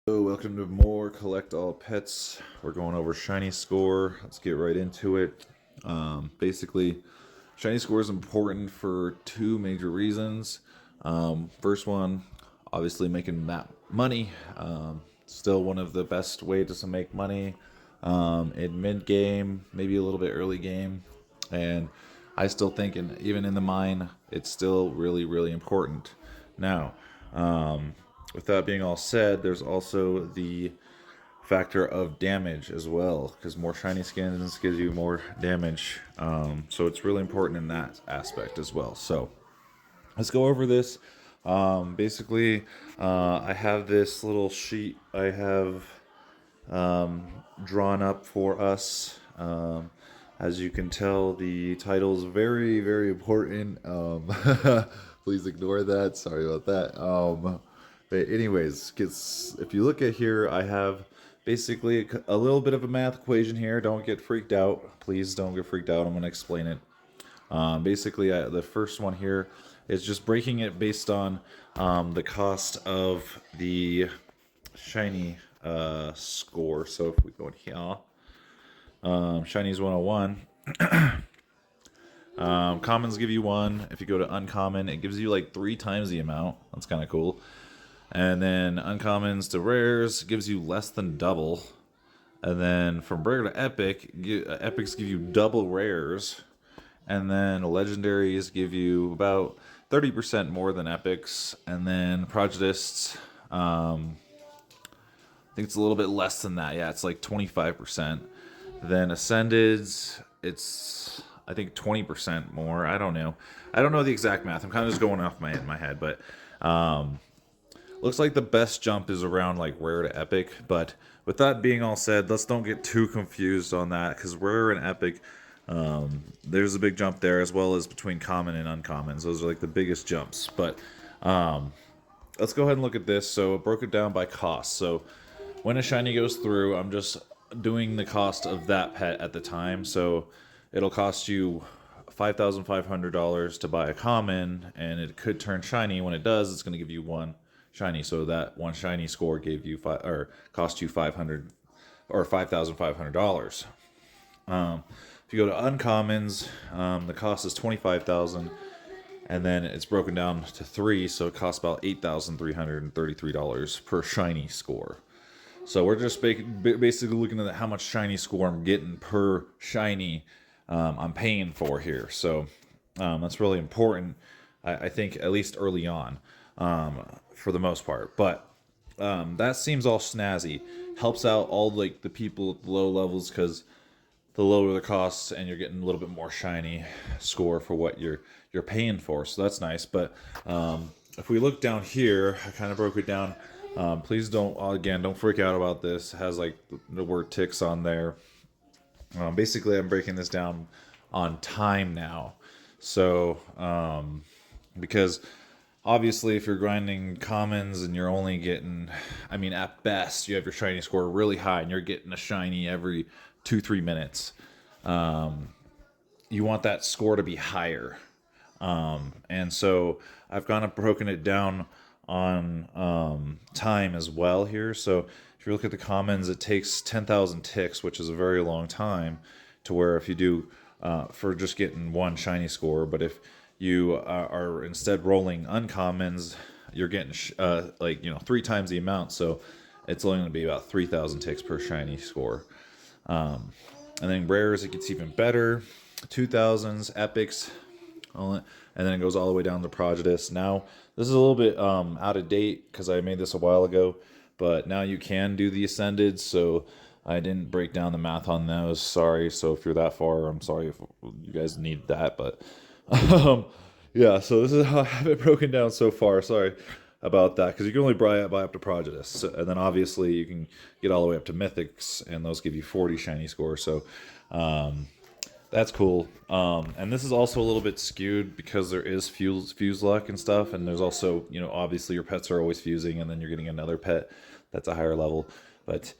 So welcome to more Collect All Pets. We're going over Shiny Score. Let's get right into it. Basically, Shiny Score is important for two major reasons. First one, obviously making that money. Still one of the best ways to make money in mid game, maybe a little bit early game, and I still think, even in the mine, it's still really, really important. Now, with that being all said, there's also the factor of damage as well, because more shiny skins gives you more damage. So it's really important in that aspect as well. So let's go over this. Basically, I have this little sheet I have drawn up for us. As you can tell, the title is very, very important. Please ignore that. Sorry about that. But anyways, if you look at here, I have basically a little bit of a math equation here. Don't get freaked out. Please don't get freaked out. I'm going to explain it. Basically, the first one here is just breaking it based on the cost of the shiny score. So if we go in here, Shinies 101. Commons give you one. If you go to uncommon, it gives you like 3 times the amount. That's kind of cool. And then uncommons to rares gives you less than double. And then from rare to epic, epics give you double rares. And then legendaries give you about 30% more than epics. And then prodigists, I think it's a little bit less than that. Yeah, it's like 25%. Then ascendeds, it's I think 20% more. I don't know. I don't know the exact math. I'm kind of just going off my head, but looks like the best jump is around like rare to epic. But with that being all said, let's don't get too confused on that, because rare and epic, there's a big jump there, as well as between common and uncommons. Those are like the biggest jumps. But let's go ahead and look at this. So it broke it down by cost. So when a shiny goes through, I'm just doing the cost of that pet at the time. So it'll cost you $5,500 to buy a common, and it could turn shiny. When it does, it's going to give you one shiny. So that one shiny score gave you cost you 500 or $5,500. If you go to uncommons, the cost is 25,000, and then it's broken down to 3, so it costs about $8,333 per shiny score. So we're just basically looking at how much shiny score I'm getting per shiny I'm paying for here. So that's really important, I think, at least early on, for the most part. But that seems all snazzy. Helps out all like the people at the low levels, because the lower the costs and you're getting a little bit more shiny score for what you're paying for. So that's nice. But if we look down here, I kind of broke it down. Please don't freak out about this. It has like the word ticks on there. Basically, I'm breaking this down on time now. So because obviously, if you're grinding commons and you're only getting, I mean, at best, you have your shiny score really high and you're getting a shiny every 2-3 minutes. You want that score to be higher. And so I've kind of broken it down on time as well here. So if you look at the commons, it takes 10,000 ticks, which is a very long time, to where if you do for just getting one shiny score. But if you are instead rolling uncommons, you're getting 3 times the amount. So it's only going to be about 3,000 ticks per shiny score. And then rares, it gets even better. 2,000s, epics, and then it goes all the way down to Prodigious. Now, this is a little bit out of date, because I made this a while ago, but now you can do the Ascended, so I didn't break down the math on those. Sorry. So if you're that far, I'm sorry if you guys need that, but yeah, so this is how I have it broken down so far. Sorry about that, because you can only buy up to Prodigious, and then obviously you can get all the way up to Mythics, and those give you 40 shiny score. So that's cool. And this is also a little bit skewed, because there is fuse luck and stuff, and there's also, obviously your pets are always fusing, and then you're getting another pet that's a higher level. But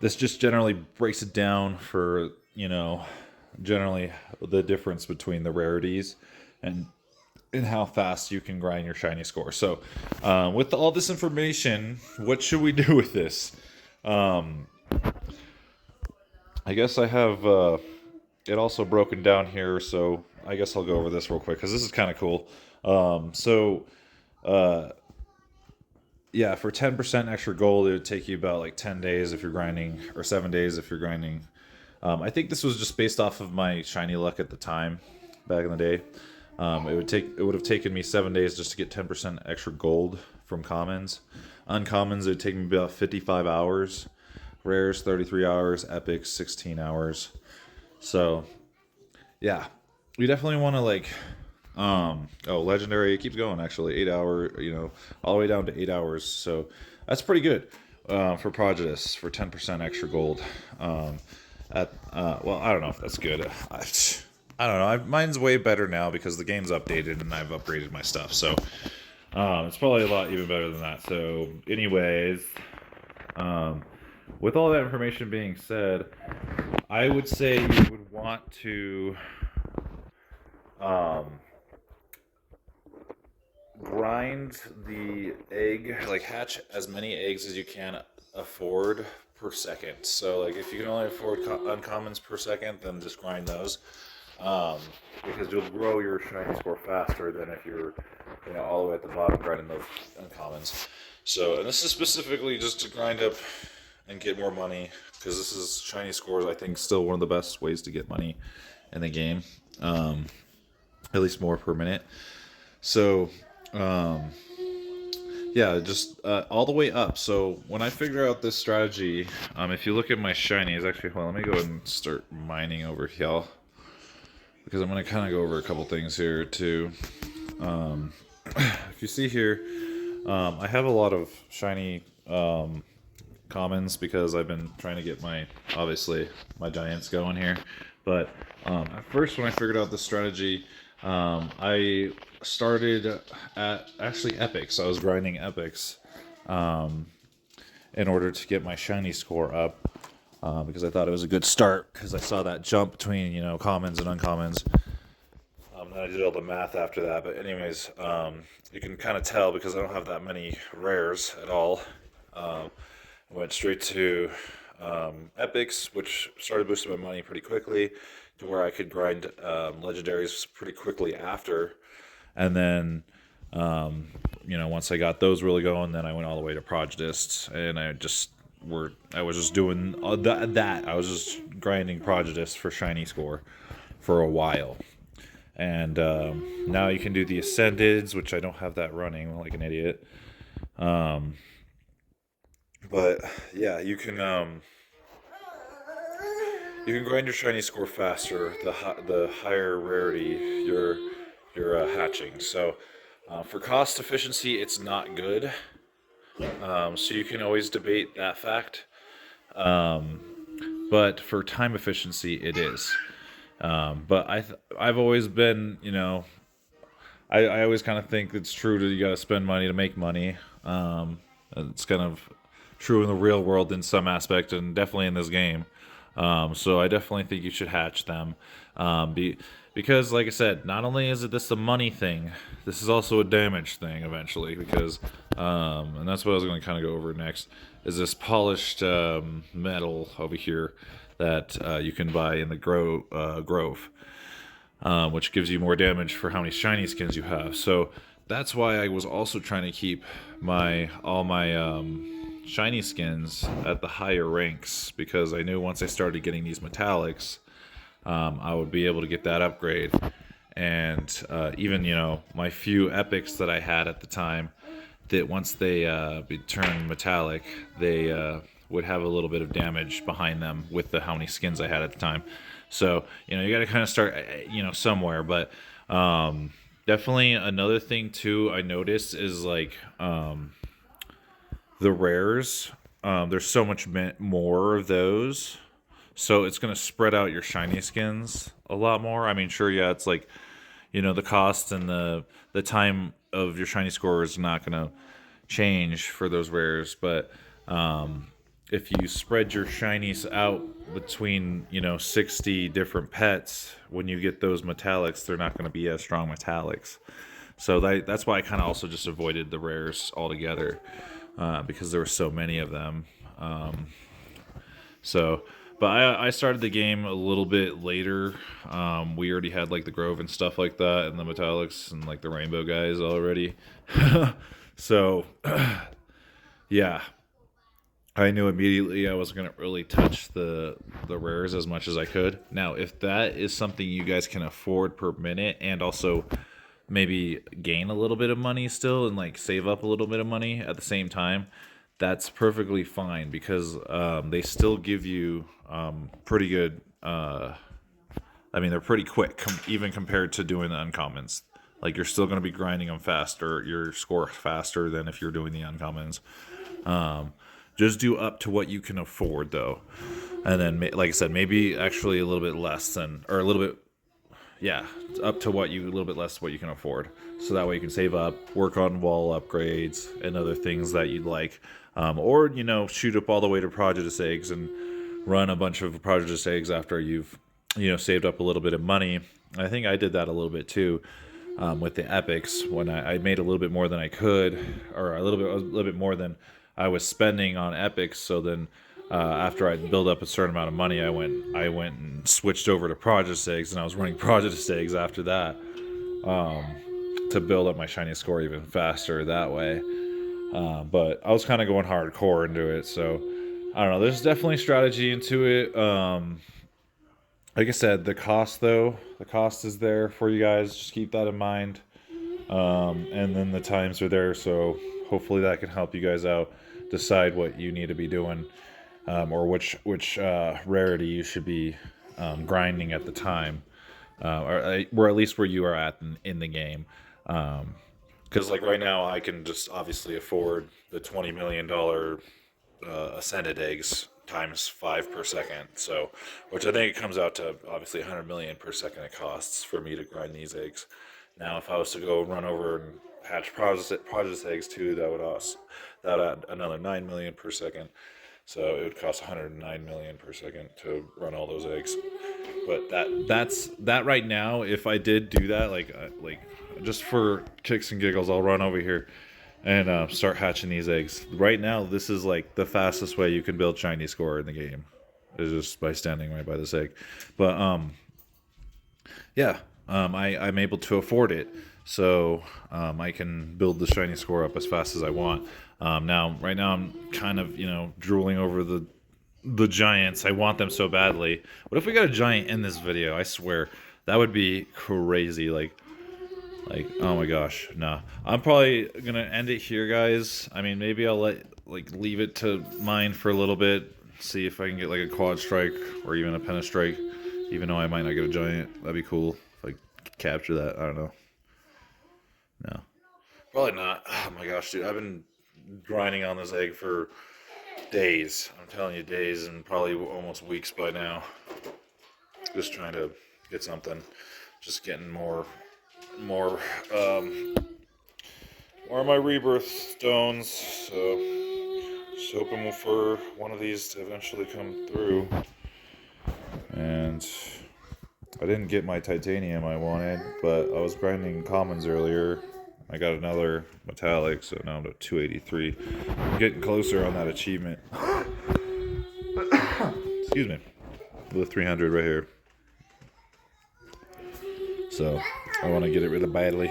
this just generally breaks it down for, generally the difference between the rarities. And and how fast you can grind your shiny score. So, with all this information, what should we do with this? Um, I guess I have it also broken down here, so I guess I'll go over this real quick because this is kind of cool. Uh, yeah, for 10% extra gold, it would take you about like 10 days if you're grinding, or 7 days if you're grinding. I think this was just based off of my shiny luck at the time, back in the day. It would have taken me 7 days just to get 10% extra gold from commons. Uncommons, it would take me about 55 hours. Rares, 33 hours. Epics, 16 hours. So, yeah, we definitely want to like. Legendary, it keeps going actually. 8 hour, all the way down to 8 hours. So that's pretty good for Prejudice for 10% extra gold. Well, I don't know if that's good. I don't know. Mine's way better now because the game's updated and I've upgraded my stuff. So it's probably a lot even better than that. So, anyways, with all that information being said, I would say you would want to grind the egg, like hatch as many eggs as you can afford per second. So, like, if you can only afford uncommons per second, then just grind those. Because you'll grow your shiny score faster than if you're, all the way at the bottom grinding those uncommons. So, and this is specifically just to grind up and get more money, because this is shiny scores, I think, still one of the best ways to get money in the game. At least more per minute. So, yeah, just all the way up. So when I figure out this strategy, if you look at my shinies, actually, hold on, let me go ahead and start mining over here, because I'm going to kind of go over a couple things here too. If you see here, I have a lot of shiny commons because I've been trying to get my giants going here. But at first, when I figured out this strategy, I started at actually epics. I was grinding epics in order to get my shiny score up, because I thought it was a good start, because I saw that jump between commons and uncommons. Then I did all the math after that. But anyways, you can kind of tell because I don't have that many rares at all. I went straight to epics, which started boosting my money pretty quickly, to where I could grind legendaries pretty quickly after. And then, once I got those really going, then I went all the way to Prejudice, and I was just doing that. I was just grinding Prejudice for shiny score for a while. And now you can do the Ascendeds, which I don't have that running like an idiot. But yeah, you can grind your shiny score faster the higher rarity you're hatching. So for cost efficiency, it's not good. So you can always debate that fact. But for time efficiency, it is. But I've always been, I always kind of think it's true that you got to spend money to make money. It's kind of true in the real world in some aspect, and definitely in this game. So I definitely think you should hatch them. Because, like I said, not only is this a money thing, this is also a damage thing eventually. Because, and that's what I was going to kind of go over next, is this polished metal over here that you can buy in the Grove, which gives you more damage for how many shiny skins you have. So that's why I was also trying to keep all my shiny skins at the higher ranks, because I knew once I started getting these metallics, I would be able to get that upgrade. And even my few epics that I had at the time, that once they turned metallic, they would have a little bit of damage behind them with how many skins I had at the time. So you got to kind of start somewhere. But definitely another thing too I noticed is like the rares. There's so much more of those, so it's going to spread out your shiny skins a lot more. I mean, sure, yeah, it's like, the cost and the time of your shiny score is not going to change for those rares, but if you spread your shinies out between 60 different pets, when you get those metallics, they're not going to be as strong metallics. So that's why I kind of also just avoided the rares altogether, because there were so many of them. So, but I started the game a little bit later. We already had like the Grove and stuff like that, and the Metallics and like the Rainbow guys already. So, yeah, I knew immediately I wasn't gonna really touch the rares as much as I could. Now, if that is something you guys can afford per minute, and also maybe gain a little bit of money still, and like save up a little bit of money at the same time, that's perfectly fine, because they still give you pretty good. I mean, they're pretty quick, even compared to doing the uncommons. Like, you're still going to be grinding them faster, your score faster than if you're doing the uncommons. Just do up to what you can afford, though. And then, like I said, maybe actually a little bit less than, or a little bit, yeah, up to what you, a little bit less what you can afford. So that way you can save up, work on wall upgrades and other things that you'd like. Or, you know, shoot up all the way to Prodigious Eggs and run a bunch of Prodigious Eggs after you've, you know, saved up a little bit of money. I think I did that a little bit too, with the epics, when I made a little bit more than I could, or a little bit more than I was spending on epics. So then, after I built up a certain amount of money, I went and switched over to Prodigious Eggs, and I was running Prodigious Eggs after that, to build up my shiny score even faster that way. But I was kind of going hardcore into it, so I don't know. There's definitely strategy into it. Like I said, the cost is there for you guys. Just keep that in mind. And then the times are there, so hopefully that can help you guys out decide what you need to be doing, or which rarity you should be grinding at the time, or at least where you are at in the game. Because like right now, I can just obviously afford the $20 million ascended eggs times 5 per second. So, which I think it comes out to obviously 100 million per second it costs for me to grind these eggs. Now, if I was to go run over and hatch Prodigious Eggs too, that would add another 9 million per second. So it would cost 109 million per second to run all those eggs. But that's right now. If I did do that, like just for kicks and giggles, I'll run over here and start hatching these eggs. Right now, this is like the fastest way you can build shiny score in the game, is just by standing right by this egg. But yeah, I'm able to afford it, so I can build the shiny score up as fast as I want. Now, right now, I'm kind of, you know, drooling over the giants. I want them so badly. What if we got a giant in this video? I swear, that would be crazy. Like, oh my gosh, nah. I'm probably gonna end it here, guys. I mean, maybe I'll leave it to mine for a little bit, see if I can get like a quad strike or even a penta strike, even though I might not get a giant. That'd be cool if I could capture that. I don't know. No, probably not. Oh my gosh, dude, I've been grinding on this egg for days. I'm telling you, days, and probably almost weeks by now. Just trying to get something. Just getting more of my rebirth stones, so just hoping for one of these to eventually come through. And I didn't get my titanium I wanted, but I was grinding commons earlier. I got another metallic, so now I'm at 283. I'm getting closer on that achievement. Excuse me. The 300 right here. So I want to get it really badly.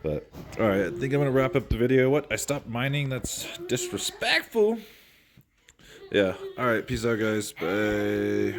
But alright, I think I'm gonna wrap up the video. What? I stopped mining? That's disrespectful. Yeah. Alright, peace out, guys. Bye.